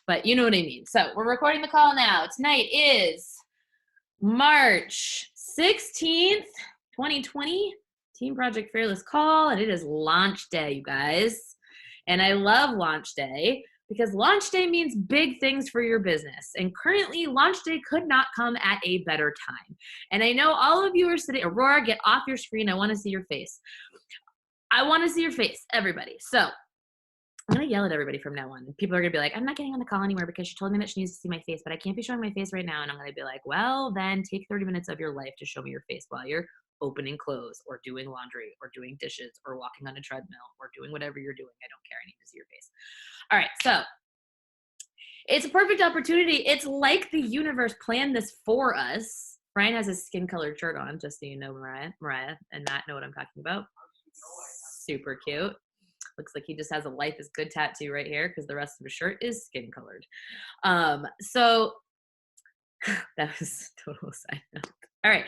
but you know what I mean. So we're recording the call now. Tonight is March 16th, 2020, Team Project Fearless call, and it is launch day, you guys. And I love launch day because launch day means big things for your business. And currently, launch day could not come at a better time. And I know all of you are sitting, Aurora, get off your screen. I want to see your face. I want to see your face, everybody. So I'm going to yell at everybody from now on. People are going to be like, I'm not getting on the call anymore because she told me that she needs to see my face, but I can't be showing my face right now. And I'm going to be like, well, then take 30 minutes of your life to show me your face while you're opening clothes or doing laundry or doing dishes or walking on a treadmill or doing whatever you're doing. I don't care. I need to see your face. All right. So it's a perfect opportunity. It's like the universe planned this for us. Brian has his skin colored shirt on, just so you know, Mariah and Matt know what I'm talking about. Super cute. Looks like he just has a life is good tattoo right here because the rest of his shirt is skin colored. So that was a total side note. All right,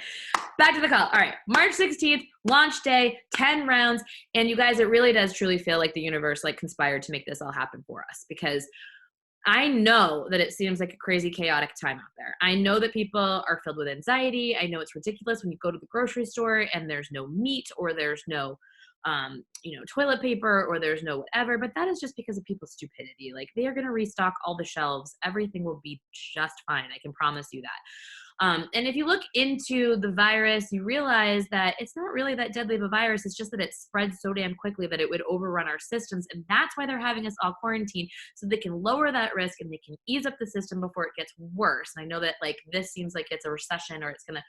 back to the call. All right, March 16th, launch day, 10 rounds. And you guys, it really does truly feel like the universe like conspired to make this all happen for us, because I know that it seems like a crazy, chaotic time out there. I know that people are filled with anxiety. I know it's ridiculous when you go to the grocery store and there's no meat or there's no toilet paper or there's no whatever, but that is just because of people's stupidity. Like, they are going to restock all the shelves. Everything will be just fine. I can promise you that. And if you look into the virus, you realize that it's not really that deadly of a virus. It's just that it spreads so damn quickly that it would overrun our systems. And that's why they're having us all quarantine, so they can lower that risk and they can ease up the system before it gets worse. And I know that like this seems like it's a recession or it's going to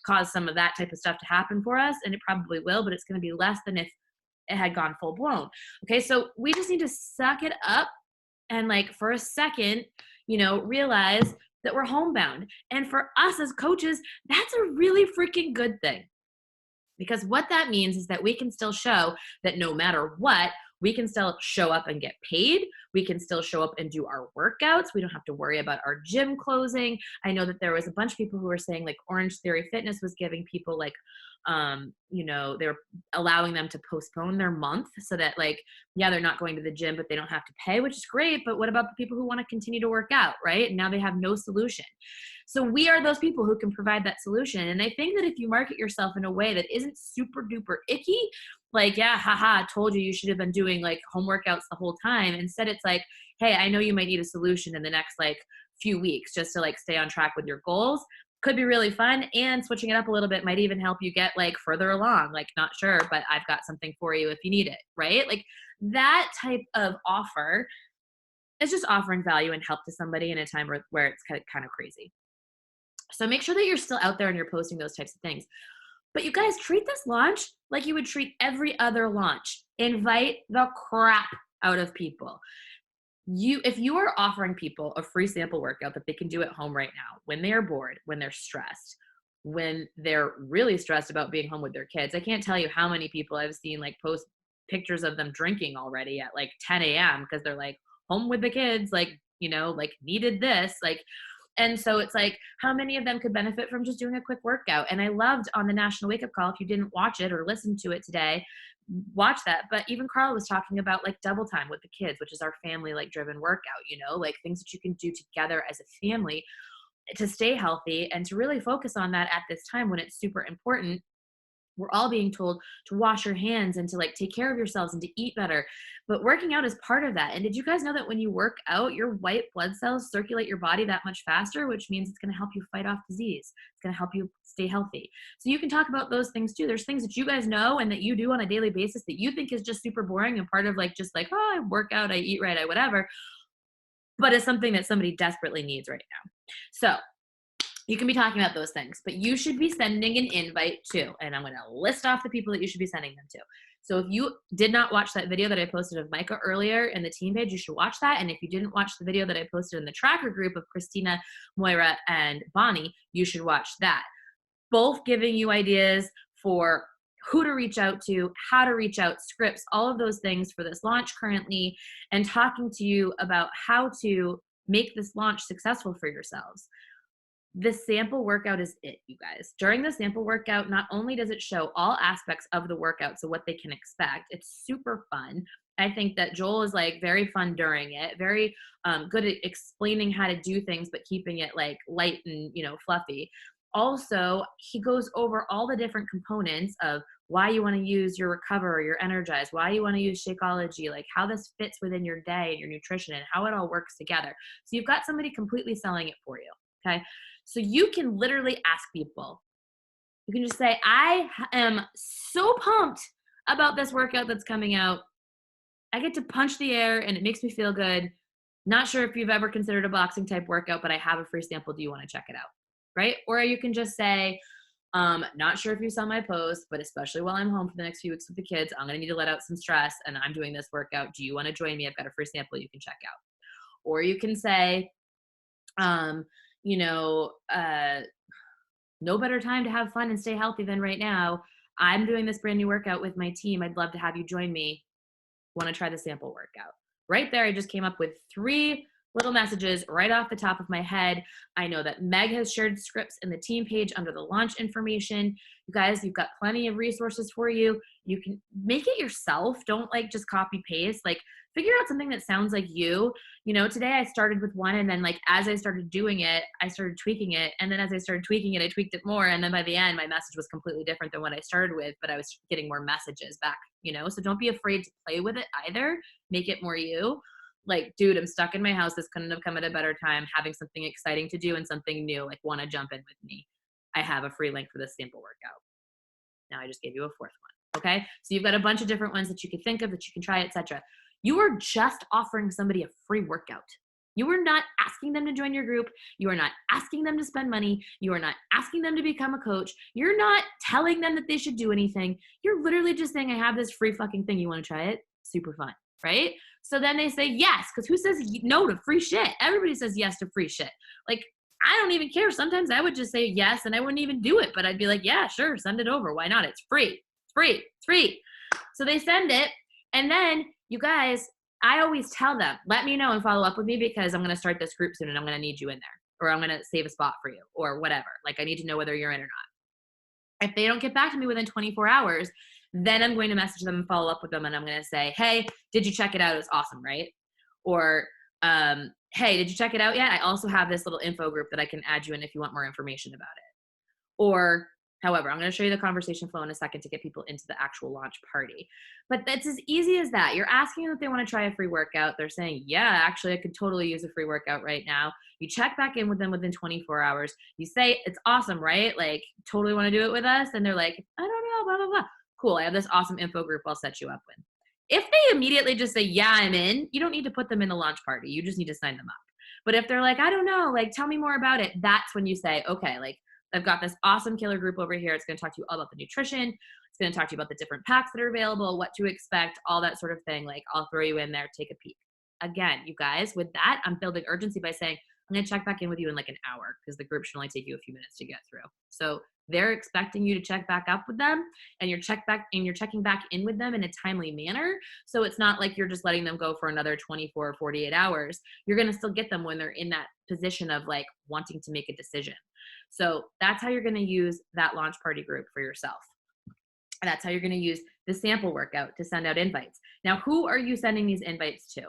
cause some of that type of stuff to happen for us. And it probably will, but it's going to be less than if it had gone full blown. Okay. So we just need to suck it up and like for a second, realize that we're homebound. And for us as coaches, that's a really freaking good thing. Because what that means is that we can still show that no matter what, we can still show up and get paid. We can still show up and do our workouts. We don't have to worry about our gym closing. I know that there was a bunch of people who were saying like Orange Theory Fitness was giving people like, they're allowing them to postpone their month so that like, yeah, they're not going to the gym, but they don't have to pay, which is great. But what about the people who want to continue to work out, right? And now they have no solution. So we are those people who can provide that solution. And I think that if you market yourself in a way that isn't super duper icky, like, yeah, haha, I told you should have been doing like home workouts the whole time. Instead, it's like, hey, I know you might need a solution in the next like few weeks just to like stay on track with your goals. Could be really fun, and switching it up a little bit might even help you get like further along. Like, not sure, but I've got something for you if you need it, right? Like that type of offer is just offering value and help to somebody in a time where it's kind of crazy. So make sure that you're still out there and you're posting those types of things. But you guys, treat this launch like you would treat every other launch. Invite the crap out of people. If you are offering people a free sample workout that they can do at home right now, when they are bored, when they're stressed, when they're really stressed about being home with their kids, I can't tell you how many people I've seen like post pictures of them drinking already at like 10 a.m. because they're like home with the kids, like, like needed this, like. And so it's like, how many of them could benefit from just doing a quick workout? And I loved on the National Wake Up Call, if you didn't watch it or listen to it today, watch that. But even Carl was talking about like double time with the kids, which is our family like driven workout, like things that you can do together as a family to stay healthy and to really focus on that at this time when it's super important. We're all being told to wash your hands and to like take care of yourselves and to eat better. But working out is part of that. And did you guys know that when you work out, your white blood cells circulate your body that much faster, which means it's going to help you fight off disease. It's going to help you stay healthy. So you can talk about those things too. There's things that you guys know and that you do on a daily basis that you think is just super boring and part of like, just like, oh, I work out, I eat right, I whatever. But it's something that somebody desperately needs right now. So you can be talking about those things, but you should be sending an invite too. And I'm going to list off the people that you should be sending them to. So if you did not watch that video that I posted of Micah earlier in the team page, you should watch that. And if you didn't watch the video that I posted in the tracker group of Christina, Moira, and Bonnie, you should watch that. Both giving you ideas for who to reach out to, how to reach out, scripts, all of those things for this launch currently, and talking to you about how to make this launch successful for yourselves. The sample workout is it, you guys. During the sample workout, not only does it show all aspects of the workout, so what they can expect, it's super fun. I think that Joel is like very fun during it, very good at explaining how to do things, but keeping it like light and, you know, fluffy. Also, he goes over all the different components of why you want to use your Recover or your Energize, why you want to use Shakeology, like how this fits within your day and your nutrition and how it all works together. So you've got somebody completely selling it for you. Okay. So you can literally ask people, you can just say, I am so pumped about this workout that's coming out. I get to punch the air and it makes me feel good. Not sure if you've ever considered a boxing type workout, but I have a free sample. Do you want to check it out? Right? Or you can just say, not sure if you saw my post, but especially while I'm home for the next few weeks with the kids, I'm going to need to let out some stress and I'm doing this workout. Do you want to join me? I've got a free sample you can check out. Or you can say, you know, no better time to have fun and stay healthy than right now. I'm doing this brand new workout with my team. I'd love to have you join me. Want to try the sample workout? Right there, I just came up with 3 little messages right off the top of my head. I know that Meg has shared scripts in the team page under the launch information. You guys, you've got plenty of resources for you. You can make it yourself. Don't like just copy paste. Like figure out something that sounds like you. You know, today I started with one and then like as I started doing it, I started tweaking it. And then as I started tweaking it, I tweaked it more. And then by the end, my message was completely different than what I started with, but I was getting more messages back, you know? So don't be afraid to play with it either. Make it more you. Like, dude, I'm stuck in my house. This couldn't have come at a better time. Having something exciting to do and something new. Like, want to jump in with me? I have a free link for this sample workout. Now I just gave you a 4th one. Okay. So you've got a bunch of different ones that you can think of that you can try, etc. You are just offering somebody a free workout. You are not asking them to join your group. You are not asking them to spend money. You are not asking them to become a coach. You're not telling them that they should do anything. You're literally just saying, I have this free fucking thing. You want to try it? Super fun. Right? So then they say yes, because who says no to free shit? Everybody says yes to free shit. Like, I don't even care. Sometimes I would just say yes and I wouldn't even do it, but I'd be like, yeah, sure, send it over. Why not? It's free. It's free. It's free. So they send it. And then you guys, I always tell them, let me know and follow up with me because I'm going to start this group soon and I'm going to need you in there, or I'm going to save a spot for you or whatever. Like, I need to know whether you're in or not. If they don't get back to me within 24 hours, then I'm going to message them and follow up with them. And I'm going to say, hey, did you check it out? It was awesome, right? Or, hey, did you check it out yet? I also have this little info group that I can add you in if you want more information about it. Or, however, I'm going to show you the conversation flow in a second to get people into the actual launch party. But that's as easy as that. You're asking them if they want to try a free workout. They're saying, yeah, actually, I could totally use a free workout right now. You check back in with them within 24 hours. You say, it's awesome, right? Like, totally want to do it with us? And they're like, I don't know, blah, blah, blah. Cool, I have this awesome info group I'll set you up with. If they immediately just say, yeah, I'm in, you don't need to put them in the launch party. You just need to sign them up. But if they're like, I don't know, like, tell me more about it, that's when you say, okay, like, I've got this awesome killer group over here. It's going to talk to you all about the nutrition. It's going to talk to you about the different packs that are available, what to expect, all that sort of thing. Like, I'll throw you in there, take a peek. Again, you guys, with that, I'm building urgency by saying, I'm going to check back in with you in like an hour because the group should only take you a few minutes to get through. So they're expecting you to check back up with them and you're checking back in with them in a timely manner. So it's not like you're just letting them go for another 24 or 48 hours. You're going to still get them when they're in that position of like wanting to make a decision. So that's how you're going to use that launch party group for yourself. And that's how you're going to use the sample workout to send out invites. Now, who are you sending these invites to?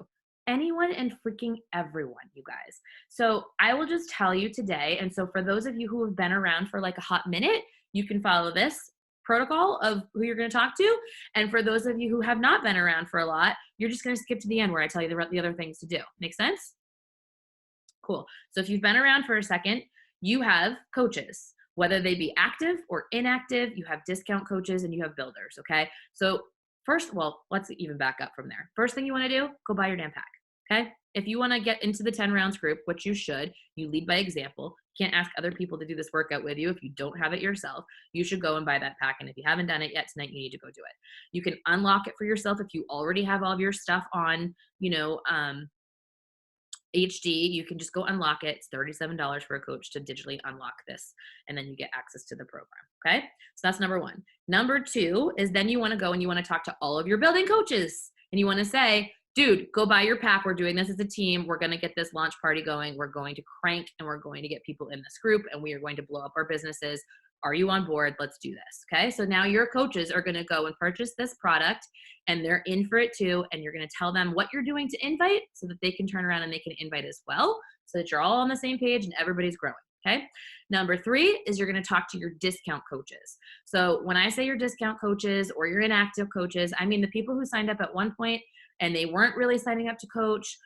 Anyone and freaking everyone, you guys. So I will just tell you today. And so for those of you who have been around for like a hot minute, you can follow this protocol of who you're going to talk to. And for those of you who have not been around for a lot, you're just going to skip to the end where I tell you the other things to do. Make sense? Cool. So if you've been around for a second, you have coaches, whether they be active or inactive. You have discount coaches and you have builders. Okay. So first, well, let's even back up from there. First thing you want to do, go buy your damn pack. Okay. If you want to get into the 10 rounds group, which you should, you lead by example. You can't ask other people to do this workout with you if you don't have it yourself. You should go and buy that pack. And if you haven't done it yet tonight, you need to go do it. You can unlock it for yourself if you already have all of your stuff on, HD. You can just go unlock it. It's $37 for a coach to digitally unlock this. And then you get access to the program. Okay. So that's number one. Number two is then you want to go and you want to talk to all of your building coaches and you want to say, dude, go buy your pack. We're doing this as a team. We're going to get this launch party going. We're going to crank and we're going to get people in this group and we are going to blow up our businesses Are you on board? Let's do this. Okay. So now your coaches are going to go and purchase this product and they're in for it too. And you're going to tell them what you're doing to invite so that they can turn around and they can invite as well so that you're all on the same page and everybody's growing. Okay. Number 3 is you're going to talk to your discount coaches. So when I say your discount coaches or your inactive coaches, I mean the people who signed up at one point and they weren't really signing up to coach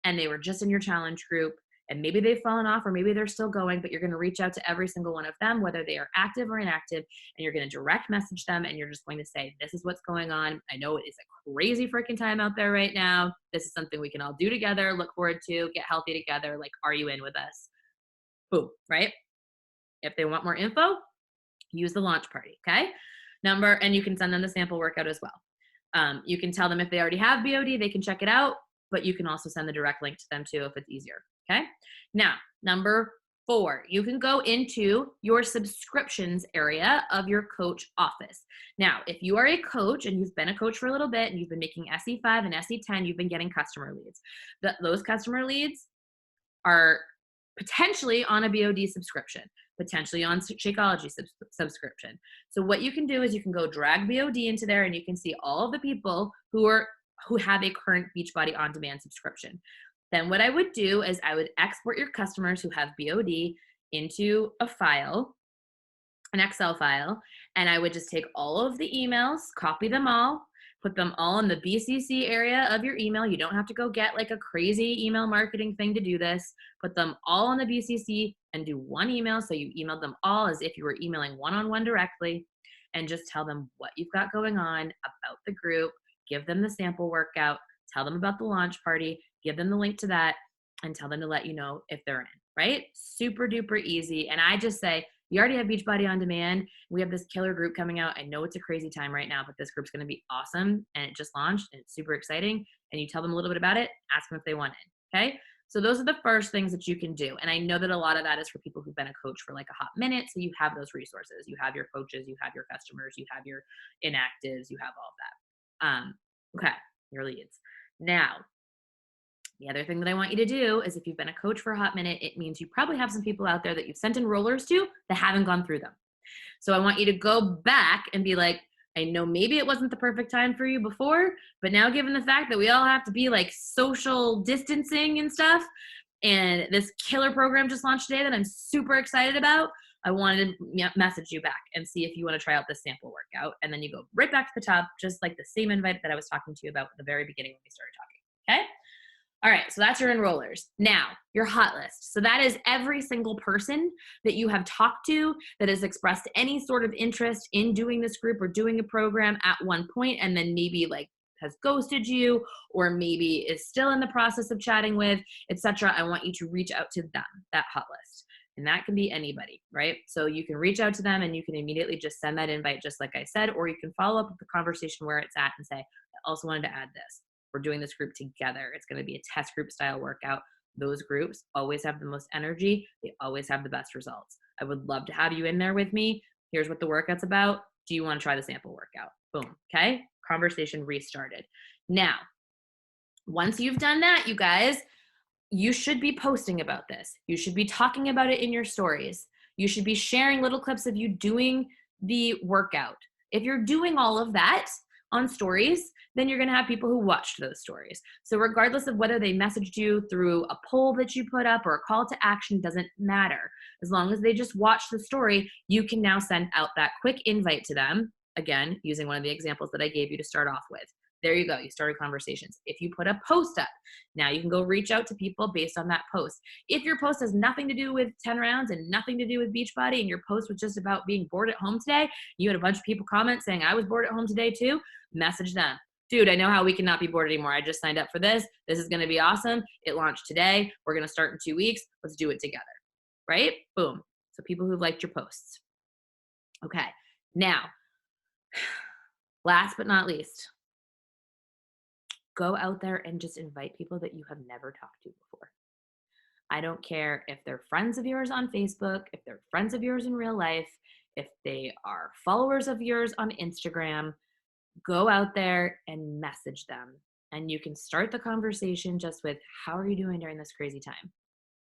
and they were just in your challenge group. And maybe they've fallen off or maybe they're still going, but you're going to reach out to every single one of them, whether they are active or inactive, and you're going to direct message them and you're just going to say, this is what's going on. I know it's a crazy freaking time out there right now. This is something we can all do together, look forward to, get healthy together. Like, are you in with us? Boom, right? If they want more info, use the launch party, okay? And you can send them the sample workout as well. You can tell them if they already have BOD, they can check it out, but you can also send the direct link to them too if it's easier. Okay. Now, number 4, you can go into your subscriptions area of your coach office. Now, if you are a coach and you've been a coach for a little bit and you've been making SE5 and SE10, you've been getting customer leads. Those customer leads are potentially on a BOD subscription, potentially on Shakeology subscription. So what you can do is you can go drag BOD into there and you can see all of the people who have a current Beachbody On Demand subscription. Then what I would do is I would export your customers who have BOD into a file, an Excel file, and I would just take all of the emails, copy them all, put them all in the BCC area of your email. You don't have to go get like a crazy email marketing thing to do this. Put them all in the BCC and do one email. So you emailed them all as if you were emailing one-on-one directly, and just tell them what you've got going on about the group, give them the sample workout, tell them about the launch party, give them the link to that, and tell them to let you know if they're in, right? Super duper easy. And I just say, you already have Beachbody On Demand. We have this killer group coming out. I know it's a crazy time right now, but this group's going to be awesome. And it just launched and it's super exciting. And you tell them a little bit about it, ask them if they want it. Okay. So those are the first things that you can do. And I know that a lot of that is for people who've been a coach for like a hot minute. So you have those resources. You have your coaches, you have your customers, you have your inactives, you have all of that. Okay. Your leads. Now, the other thing that I want you to do is if you've been a coach for a hot minute, it means you probably have some people out there that you've sent enrollers to that haven't gone through them. So I want you to go back and be like, I know maybe it wasn't the perfect time for you before, but now given the fact that we all have to be like social distancing and stuff, and this killer program just launched today that I'm super excited about, I wanted to message you back and see if you want to try out this sample workout. And then you go right back to the top, just like the same invite that I was talking to you about at the very beginning when we started talking. Okay. All right, so that's your enrollers. Now, your hot list. So that is every single person that you have talked to that has expressed any sort of interest in doing this group or doing a program at one point, and then maybe like has ghosted you or maybe is still in the process of chatting with, etc. I want you to reach out to them, that hot list. And that can be anybody, right? So you can reach out to them and you can immediately just send that invite just like I said, or you can follow up with the conversation where it's at and say, I also wanted to add this. We're doing this group together. It's going to be a test group style workout. Those groups always have the most energy. They always have the best results. I would love to have you in there with me. Here's what the workout's about. Do you want to try the sample workout? Boom. Okay. Conversation restarted. Now, once you've done that, you guys, you should be posting about this. You should be talking about it in your stories. You should be sharing little clips of you doing the workout. If you're doing all of that on stories, then you're going to have people who watched those stories. So regardless of whether they messaged you through a poll that you put up or a call to action, doesn't matter. As long as they just watch the story, you can now send out that quick invite to them. Again, using one of the examples that I gave you to start off with. There you go. You started conversations. If you put a post up, now you can go reach out to people based on that post. If your post has nothing to do with 10 rounds and nothing to do with Beachbody and your post was just about being bored at home today, you had a bunch of people comment saying, I was bored at home today too, message them. Dude, I know how we cannot be bored anymore. I just signed up for this. This is going to be awesome. It launched today. We're going to start in 2 weeks. Let's do it together. Right? Boom. So people who've liked your posts. Okay. Now, last but not least, go out there and just invite people that you have never talked to before. I don't care if they're friends of yours on Facebook, if they're friends of yours in real life, if they are followers of yours on Instagram. Go out there and message them. And you can start the conversation just with, how are you doing during this crazy time?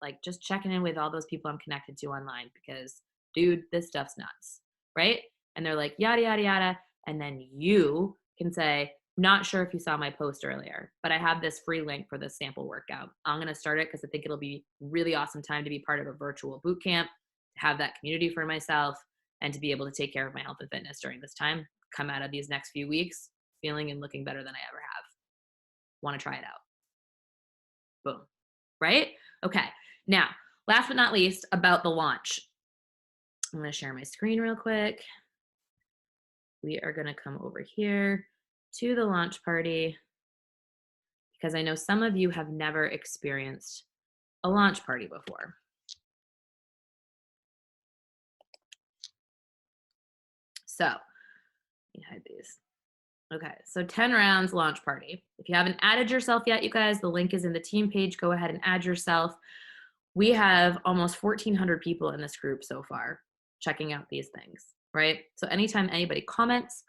Like just checking in with all those people I'm connected to online, because dude, this stuff's nuts, right? And they're like, yada, yada, yada. And then you can say, not sure if you saw my post earlier, but I have this free link for this sample workout. I'm going to start it because I think it'll be really awesome time to be part of a virtual boot camp, to have that community for myself, and to be able to take care of my health and fitness during this time. Come out of these next few weeks feeling and looking better than I ever have. Want to try it out? Boom. Right? Okay. Now, last but not least, about the launch. I'm going to share my screen real quick. We are going to come over here to the launch party because I know some of you have never experienced a launch party before. So, let me hide these. Okay, so 10 rounds launch party. If you haven't added yourself yet, you guys, the link is in the team page. Go ahead and add yourself. We have almost 1,400 people in this group so far checking out these things, right? So anytime anybody comments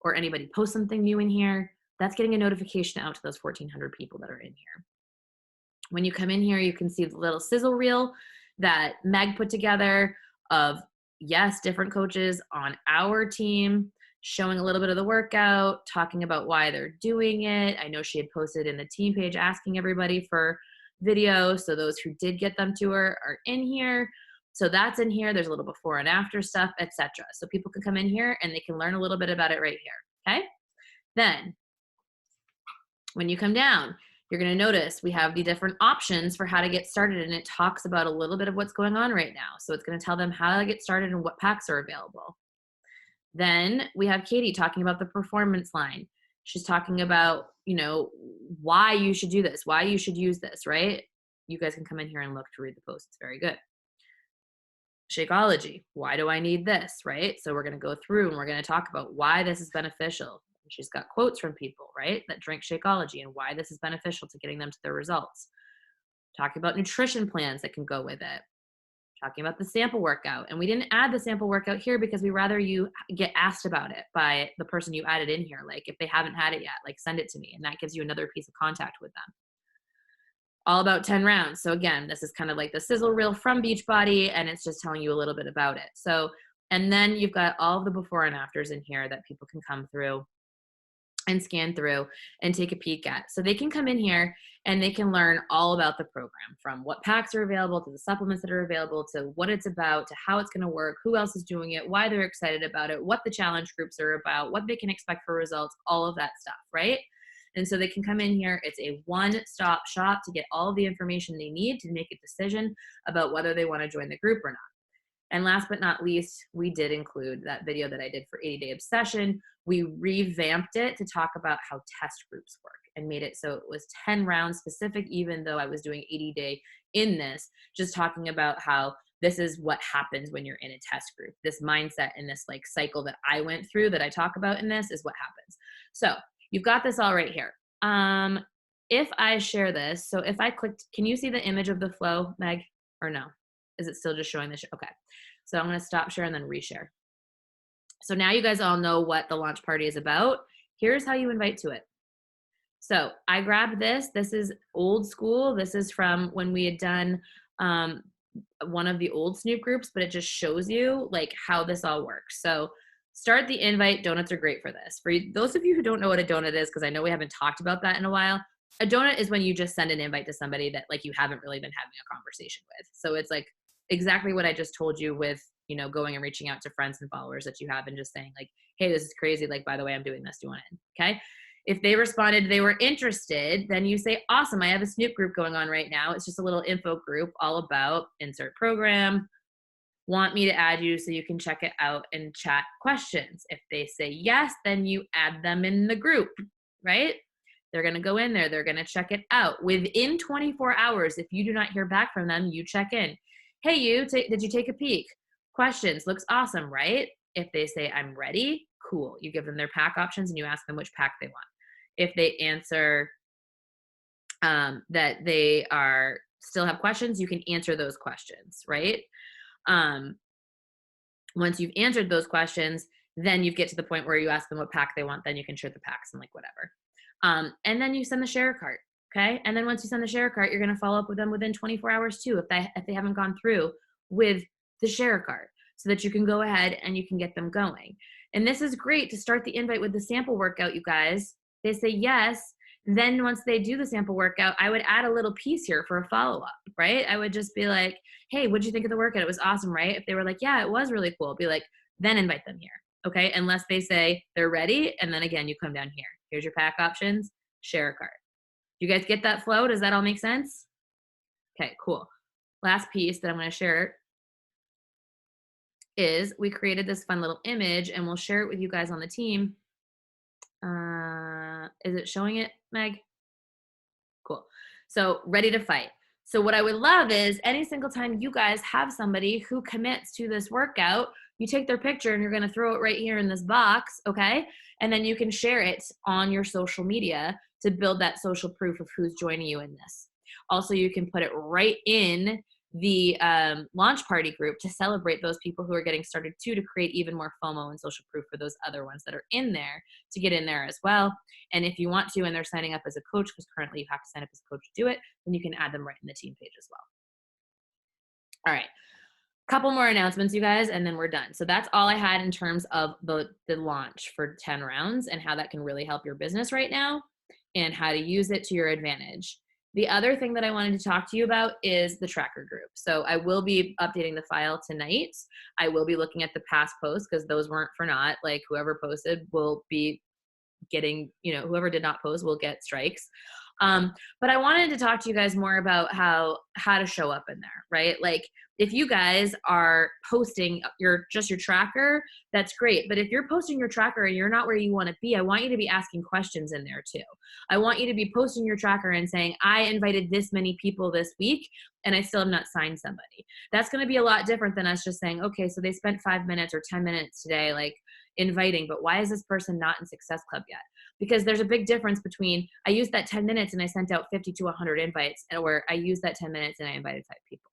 or anybody posts something new in here, that's getting a notification out to those 1,400 people that are in here. When you come in here, you can see the little sizzle reel that Meg put together of, yes, different coaches on our team showing a little bit of the workout, talking about why they're doing it. I know she had posted in the team page asking everybody for videos, so those who did get them to her are in here. So that's in here. There's a little before and after stuff, etc. So people can come in here and they can learn a little bit about it right here, okay? Then when you come down, you're going to notice we have the different options for how to get started, and it talks about a little bit of what's going on right now. So it's going to tell them how to get started and what packs are available. Then we have Katie talking about the performance line. She's talking about, you know, why you should do this, why you should use this, right? You guys can come in here and look to read the post. It's very good. Shakeology. Why do I need this, right? So we're going to go through and we're going to talk about why this is beneficial. She's got quotes from people, right, that drink Shakeology and why this is beneficial to getting them to their results. Talking about nutrition plans that can go with it. Talking about the sample workout. And we didn't add the sample workout here because we rather you get asked about it by the person you added in here. Like if they haven't had it yet, like send it to me. And that gives you another piece of contact with them. All about 10 rounds. So again, this is kind of like the sizzle reel from Beachbody, and it's just telling you a little bit about it. So, and then you've got all of the before and afters in here that people can come through and scan through and take a peek at. So they can come in here and they can learn all about the program, from what packs are available to the supplements that are available to what it's about to how it's going to work, who else is doing it, why they're excited about it, what the challenge groups are about, what they can expect for results, all of that stuff, right? And so they can come in here. It's a one-stop shop to get all of the information they need to make a decision about whether they want to join the group or not. And last but not least, we did include that video that I did for 80 Day Obsession. We revamped it to talk about how test groups work and made it so it was 10 rounds specific, even though I was doing 80 day in this, just talking about how this is what happens when you're in a test group. This mindset and this like cycle that I went through that I talk about in this is what happens. So you've got this all right here. If I share this, so if I clicked, can you see the image of the flow, Meg, or no? Is it still just showing the okay. So I'm going to stop share and then reshare. So now you guys all know what the launch party is about. Here's how you invite to it. So I grabbed this. This is old school. This is from when we had done one of the old Snoop groups, but it just shows you like how this all works. So start the invite. Donuts are great for this. For those of you who don't know what a donut is, because I know we haven't talked about that in a while, a donut is when you just send an invite to somebody that like you haven't really been having a conversation with. So it's like exactly what I just told you with, you know, going and reaching out to friends and followers that you have and just saying like, hey, this is crazy. Like, by the way, I'm doing this. Do you want in? Okay. If they responded, they were interested, then you say, awesome. I have a Snoop group going on right now. It's just a little info group all about insert program. Want me to add you so you can check it out and chat questions. If they say yes, then you add them in the group, right? They're going to go in there. They're going to check it out. Within 24 hours, if you do not hear back from them, you check in. Hey, did you take a peek? Questions. Looks awesome, right? If they say, I'm ready, cool. You give them their pack options and you ask them which pack they want. If they answer that they are still have questions, you can answer those questions, right? Once you've answered those questions, then you get to the point where you ask them what pack they want, then you can share the packs and like whatever. And then you send the share cart, okay? And then once you send the share cart, you're gonna follow up with them within 24 hours too, if they haven't gone through with the share cart. so that you can go ahead and you can get them going. And this is great to start the invite with the sample workout, you guys. They say yes. Then once they do the sample workout, I would add a little piece here for a follow-up, right? I would just be like, hey, what'd you think of the workout? It was awesome, right? If they were like, yeah, it was really cool, be like, then invite them here, okay? Unless they say they're ready, and then again, you come down here. Here's your pack options, share a cart. You guys get that flow? Does that all make sense? Okay, cool. Last piece that I'm gonna share is we created this fun little image, and we'll share it with you guys on the team. Is it showing it, Meg? Cool. So ready to fight. So what I would love is any single time you guys have somebody who commits to this workout, you take their picture and you're going to throw it right here in this box, okay? And then you can share it on your social media to build that social proof of who's joining you in this. Also, you can put it right in the launch party group to celebrate those people who are getting started too, to create even more FOMO and social proof for those other ones that are in there to get in there as well. And if you want to, and they're signing up as a coach, because currently you have to sign up as a coach to do it, then you can add them right in the team page as well. All right, couple more announcements, you guys, and then we're done. So that's all I had in terms of the launch for 10 rounds and how that can really help your business right now and how to use it to your advantage. The other thing that I wanted to talk to you about is the tracker group. So I will be updating the file tonight. I will be looking at the past posts because those weren't for naught. Like whoever posted will be getting, whoever did not post will get strikes. But I wanted to talk to you guys more about how to show up in there, right? Like if you guys are posting your tracker, that's great. But if you're posting your tracker and you're not where you want to be, I want you to be asking questions in there too. I want you to be posting your tracker and saying, I invited this many people this week and I still have not signed somebody. That's going to be a lot different than us just saying, okay, so they spent 5 minutes or 10 minutes today, like inviting, but why is this person not in Success Club yet? Because there's a big difference between I used that 10 minutes and I sent out 50 to 100 invites, or I used that 10 minutes and I invited 5 people,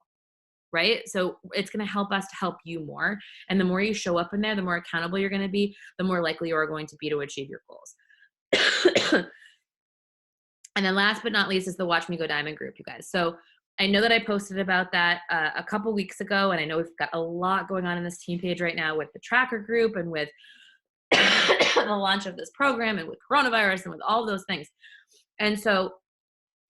right? So it's going to help us to help you more. And the more you show up in there, the more accountable you're going to be, the more likely you are going to be to achieve your goals. And then last but not least is the Watch Me Go Diamond group, you guys. So I know that I posted about that a couple weeks ago, and I know we've got a lot going on in this team page right now with the tracker group and with the launch of this program and with coronavirus and with all of those things. And so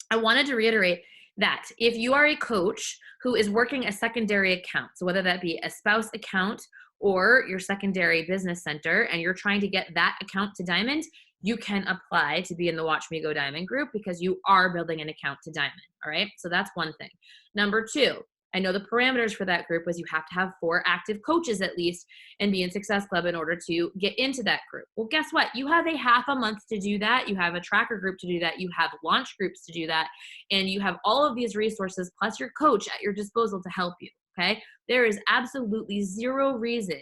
I wanted to reiterate that if you are a coach who is working a secondary account, so whether that be a spouse account or your secondary business center, and you're trying to get that account to Diamond, you can apply to be in the Watch Me Go Diamond group because you are building an account to Diamond. All right. So that's one thing. Number two, I know the parameters for that group was you have to have 4 active coaches at least and be in Success Club in order to get into that group. Well, guess what? You have a half a month to do that. You have a tracker group to do that. You have launch groups to do that. And you have all of these resources plus your coach at your disposal to help you. Okay. There is absolutely zero reason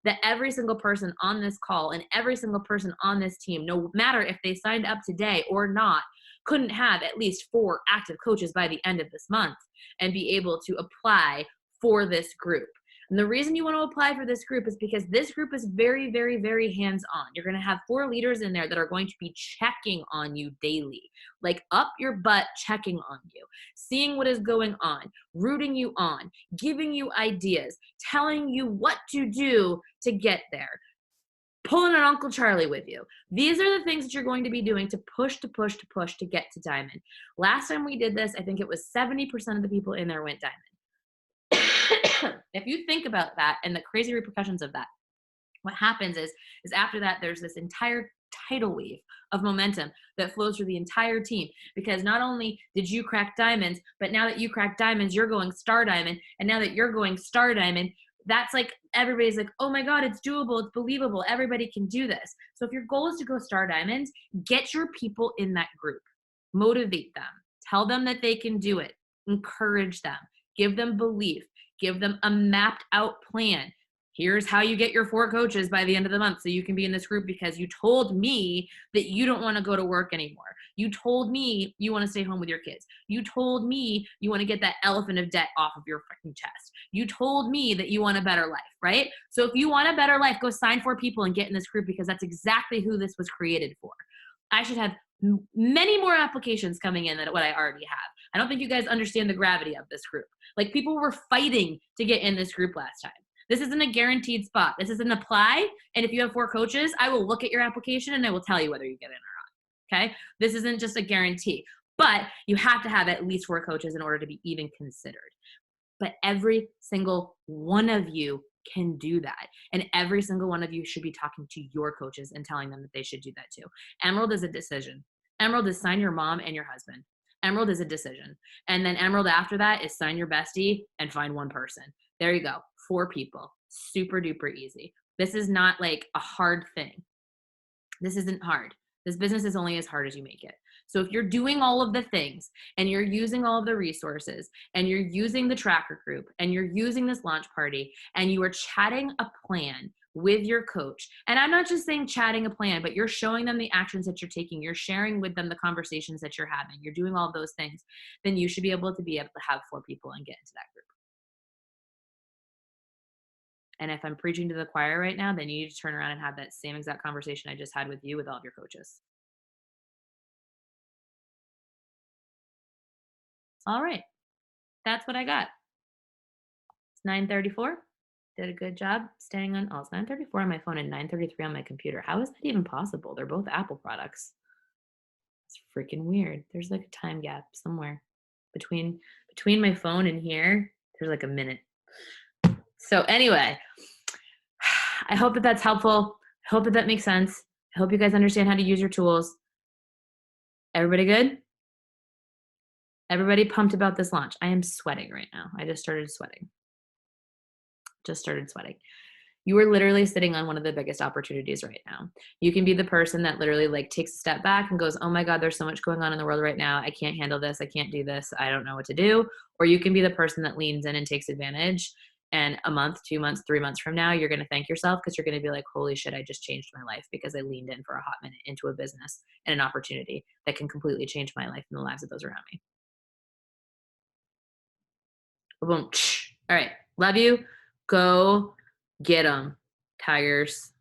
that every single person on this call and every single person on this team, no matter if they signed up today or not, couldn't have at least 4 active coaches by the end of this month and be able to apply for this group. And the reason you want to apply for this group is because this group is very, very, very hands-on. You're going to have 4 leaders in there that are going to be checking on you daily, like up your butt, checking on you, seeing what is going on, rooting you on, giving you ideas, telling you what to do to get there, pulling an Uncle Charlie with you. These are the things that you're going to be doing to push to get to Diamond. Last time we did this, I think it was 70% of the people in there went Diamond. If you think about that and the crazy repercussions of that, what happens is after that, there's this entire tidal wave of momentum that flows through the entire team, because not only did you crack diamonds, but now that you cracked diamonds, you're going star diamond. And now that you're going star diamond, that's like, everybody's like, oh my God, it's doable. It's believable. Everybody can do this. So if your goal is to go star diamond, get your people in that group, motivate them, tell them that they can do it, encourage them, give them belief, give them a mapped out plan. Here's how you get your 4 coaches by the end of the month so you can be in this group because you told me that you don't want to go to work anymore. You told me you want to stay home with your kids. You told me you want to get that elephant of debt off of your freaking chest. You told me that you want a better life, right? So if you want a better life, go sign 4 people and get in this group because that's exactly who this was created for. I should have many more applications coming in than what I already have. I don't think you guys understand the gravity of this group. Like, people were fighting to get in this group last time. This isn't a guaranteed spot. This is an apply. And if you have 4 coaches, I will look at your application and I will tell you whether you get in or not. Okay. This isn't just a guarantee, but you have to have at least 4 coaches in order to be even considered. But every single one of you can do that. And every single one of you should be talking to your coaches and telling them that they should do that too. Emerald is a decision. Emerald is sign your mom and your husband. Emerald is a decision. And then Emerald after that is sign your bestie and find one person. There you go. 4 people. Super duper easy. This is not like a hard thing. This isn't hard. This business is only as hard as you make it. So if you're doing all of the things and you're using all of the resources and you're using the tracker group and you're using this launch party and you are chatting a plan with your coach, and I'm not just saying chatting a plan, but you're showing them the actions that you're taking, you're sharing with them the conversations that you're having, you're doing all of those things, then you should be able to have 4 people and get into that group. And if I'm preaching to the choir right now, then you need to turn around and have that same exact conversation I just had with you with all of your coaches. All right. That's what I got. It's 9:34. Did a good job staying on. Oh, it's 9:34 on my phone and 9:33 on my computer. How is that even possible? They're both Apple products. It's freaking weird. There's like a time gap somewhere between my phone and here. There's like a minute. So anyway, I hope that that's helpful. I hope that that makes sense. I hope you guys understand how to use your tools. Everybody good? Everybody pumped about this launch? I am sweating right now. I just started sweating. You are literally sitting on one of the biggest opportunities right now. You can be the person that literally like takes a step back and goes, oh my God, there's so much going on in the world right now. I can't handle this. I can't do this. I don't know what to do. Or you can be the person that leans in and takes advantage. And a month, 2 months, 3 months from now, you're going to thank yourself because you're going to be like, holy shit, I just changed my life because I leaned in for a hot minute into a business and an opportunity that can completely change my life and the lives of those around me. Boom. All right. Love you. Go get them, Tigers.